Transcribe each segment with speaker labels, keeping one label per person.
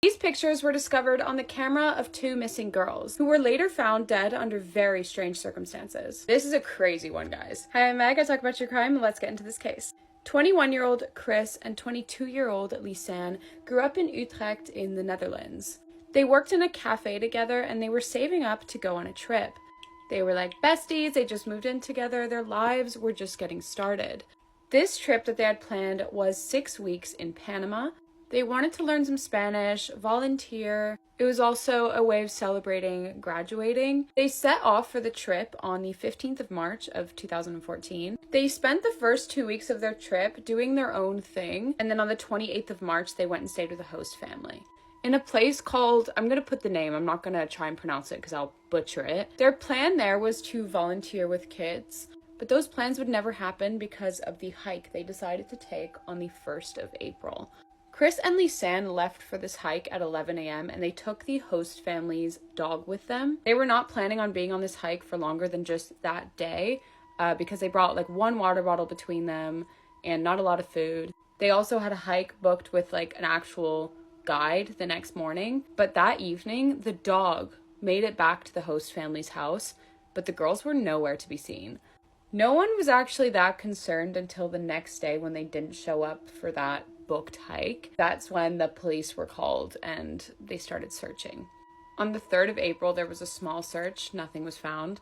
Speaker 1: These pictures were discovered on the camera of 2 missing girls, who were later found dead under very strange circumstances. This is a crazy one, guys. Hi, I'm Meg. I talk about your crime, and let's get into this case. 21-year-old Kris and 22-year-old Lisanne grew up in Utrecht in the Netherlands. They worked in a cafe together, and they were saving up to go on a trip. They were like besties, they just moved in together, their lives were just getting started. This trip that they had planned was 6 weeks in Panama. They wanted to learn some Spanish, volunteer. It was also a way of celebrating graduating. They set off for the trip on the 15th of March of 2014. They spent the first 2 weeks of their trip doing their own thing, and then on the 28th of March, they went and stayed with a host family. In a place called, I'm going to put the name, I'm not going to try and pronounce it because I'll butcher it. Their plan there was to volunteer with kids, but those plans would never happen because of the hike they decided to take on the 1st of April. Kris and Lisanne left for this hike at 11 a.m. and they took the host family's dog with them. They were not planning on being on this hike for longer than just that day because they brought like 1 water bottle between them and not a lot of food. They also had a hike booked with like an actual guide the next morning, but that evening the dog made it back to the host family's house, but the girls were nowhere to be seen. No one was actually that concerned until the next day when they didn't show up for that booked hike. That's when the police were called and they started searching. On the 3rd of April, there was a small search. Nothing was found.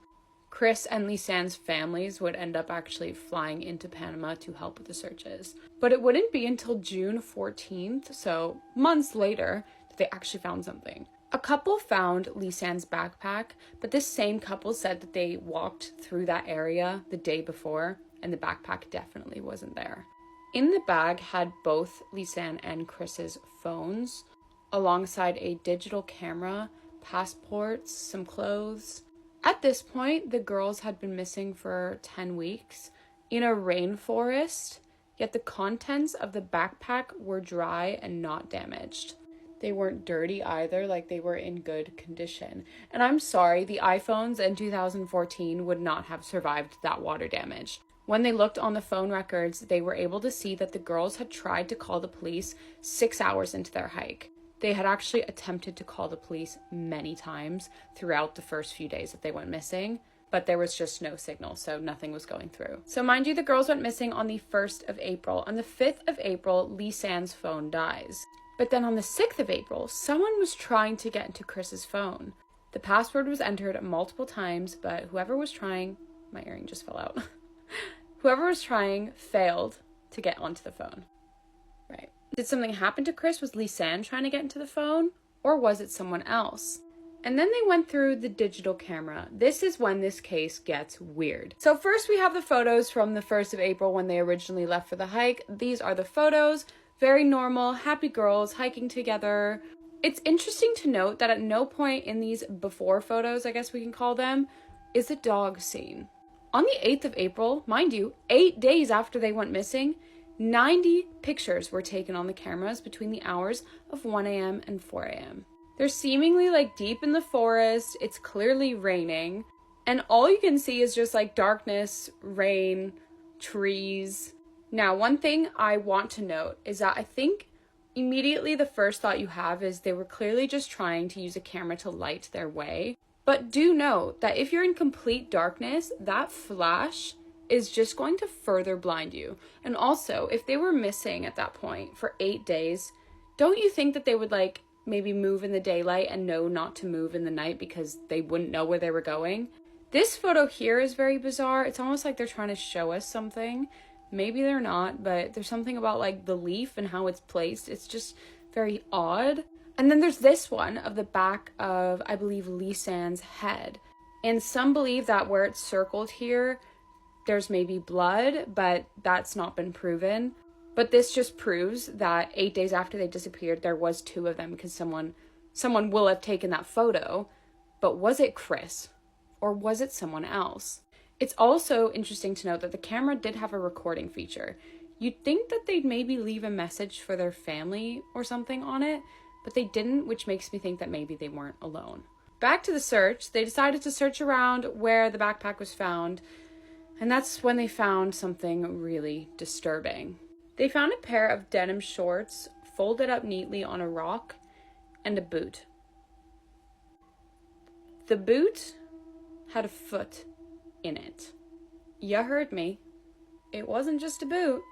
Speaker 1: Kris and Lisanne's families would end up actually flying into Panama to help with the searches. But it wouldn't be until June 14th, so months later, that they actually found something. A couple found Lisanne's backpack, but this same couple said that they walked through that area the day before, and the backpack definitely wasn't there. In the bag had both Lisanne and Kris's phones, alongside a digital camera, passports, some clothes. At this point, the girls had been missing for 10 weeks in a rainforest, yet the contents of the backpack were dry and not damaged. They weren't dirty either, like they were in good condition. And I'm sorry, the iPhones in 2014 would not have survived that water damage. When they looked on the phone records, they were able to see that the girls had tried to call the police 6 hours into their hike. They had actually attempted to call the police many times throughout the first few days that they went missing, but there was just no signal, so nothing was going through. So mind you, the girls went missing on the 1st of April. On the 5th of April, Lisanne's phone dies. But then on the 6th of April, someone was trying to get into Kris's phone. The password was entered multiple times, but whoever was trying, my earring just fell out. Whoever was trying failed to get onto the phone. Right. Did something happen to Kris? Was Lisanne trying to get into the phone? Or was it someone else? And then they went through the digital camera. This is when this case gets weird. So first we have the photos from the 1st of April when they originally left for the hike. These are the photos. Very normal, happy girls hiking together. It's interesting to note that at no point in these before photos, I guess we can call them, is a dog seen. On the 8th of April, mind you, 8 days after they went missing, 90 pictures were taken on the cameras between the hours of 1 a.m. and 4 a.m. They're seemingly like deep in the forest, it's clearly raining, and all you can see is just like darkness, rain, trees. Now, one thing I want to note is that I think immediately the first thought you have is they were clearly just trying to use a camera to light their way. But do note that if you're in complete darkness, that flash is just going to further blind you. And also, if they were missing at that point for 8 days, don't you think that they would like maybe move in the daylight and know not to move in the night because they wouldn't know where they were going? This photo here is very bizarre. It's almost like they're trying to show us something. Maybe they're not, but there's something about like the leaf and how it's placed. It's just very odd. And then there's this one of the back of, I believe, Lisanne's head. And some believe that where it's circled here, there's maybe blood, but that's not been proven. But this just proves that 8 days after they disappeared, there was 2 of them because someone will have taken that photo. But was it Kris? Or was it someone else? It's also interesting to note that the camera did have a recording feature. You'd think that they'd maybe leave a message for their family or something on it, but they didn't, which makes me think that maybe they weren't alone. Back to the search, they decided to search around where the backpack was found, and that's when they found something really disturbing. They found a pair of denim shorts folded up neatly on a rock, and a boot. The boot had a foot in it. You heard me. It wasn't just a boot.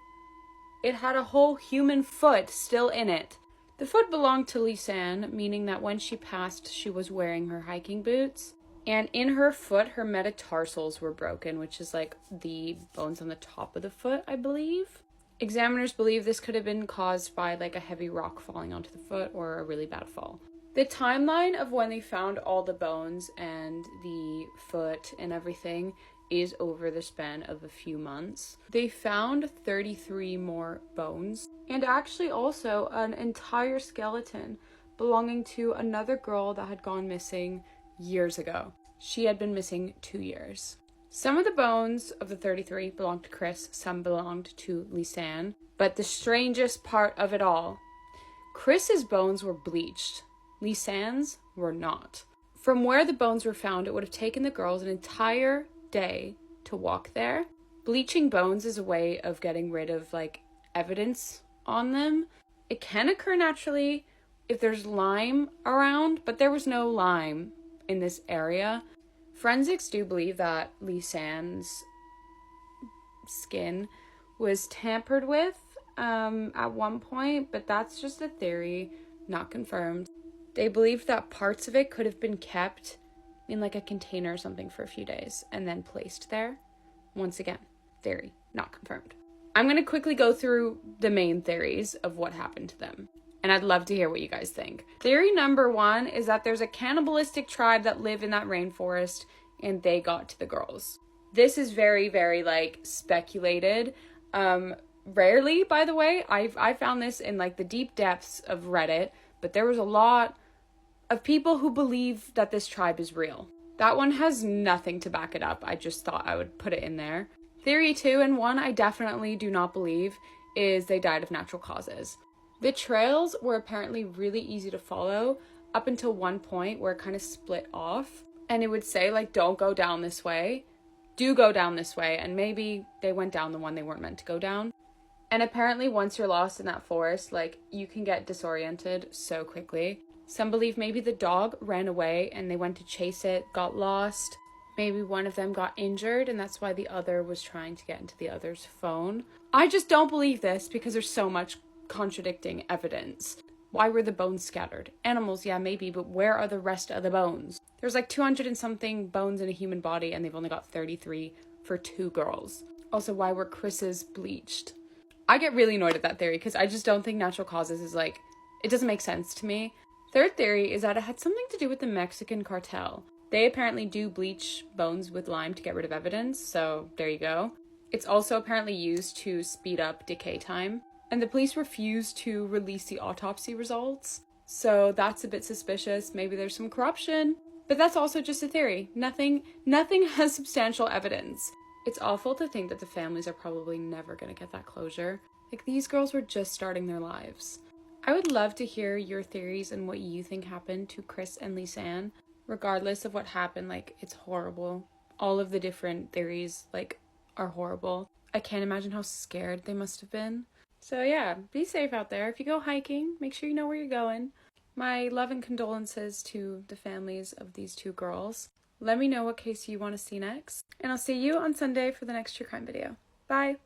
Speaker 1: It had a whole human foot still in it. The foot belonged to Lisanne, meaning that when she passed, she was wearing her hiking boots. And in her foot, her metatarsals were broken, which is like the bones on the top of the foot, I believe. Examiners believe this could have been caused by like a heavy rock falling onto the foot or a really bad fall. The timeline of when they found all the bones and the foot and everything is over the span of a few months. They found 33 more bones and actually also an entire skeleton belonging to another girl that had gone missing years ago. She had been missing 2 years. Some of the bones of the 33 belonged to Kris, some belonged to Lisanne. But the strangest part of it all, Kris's bones were bleached. Lisanne's were not. From where the bones were found, it would have taken the girls an entire day to walk there. Bleaching bones is a way of getting rid of like evidence on them. It can occur naturally if there's lime around, but there was no lime in this area. Forensics do believe that Lisanne's skin was tampered with at one point, but that's just a theory, not confirmed. They believe that parts of it could have been kept in like a container or something for a few days and then placed there. Once again, theory, not confirmed. I'm going to quickly go through the main theories of what happened to them, and I'd love to hear what you guys think. Theory number 1 is that there's a cannibalistic tribe that live in that rainforest and they got to the girls. This is very, very like speculated. Rarely, by the way, I found this in like the deep depths of Reddit, but there was a lot of people who believe that this tribe is real. That one has nothing to back it up. I just thought I would put it in there. Theory 2 and 1 I definitely do not believe is they died of natural causes. The trails were apparently really easy to follow up until one point where it kind of split off. And it would say like, don't go down this way. Do go down this way. And maybe they went down the one they weren't meant to go down. And apparently once you're lost in that forest, like you can get disoriented so quickly. Some believe maybe the dog ran away and they went to chase it, got lost. Maybe one of them got injured and that's why the other was trying to get into the other's phone. I just don't believe this because there's so much contradicting evidence. Why were the bones scattered? Animals, yeah, maybe, but where are the rest of the bones? There's like 200 and something bones in a human body and they've only got 33 for 2 girls. Also, why were Kris's bleached? I get really annoyed at that theory because I just don't think natural causes is like, it doesn't make sense to me. Third theory is that it had something to do with the Mexican cartel. They apparently do bleach bones with lime to get rid of evidence, so there you go. It's also apparently used to speed up decay time. And the police refused to release the autopsy results, so that's a bit suspicious. Maybe there's some corruption, but that's also just a theory. Nothing has substantial evidence. It's awful to think that the families are probably never going to get that closure. Like, these girls were just starting their lives. I would love to hear your theories and what you think happened to Kris and Lisanne. Regardless of what happened, like, it's horrible. All of the different theories, like, are horrible. I can't imagine how scared they must have been. So yeah, be safe out there. If you go hiking, make sure you know where you're going. My love and condolences to the families of these 2 girls. Let me know what case you want to see next. And I'll see you on Sunday for the next true crime video. Bye!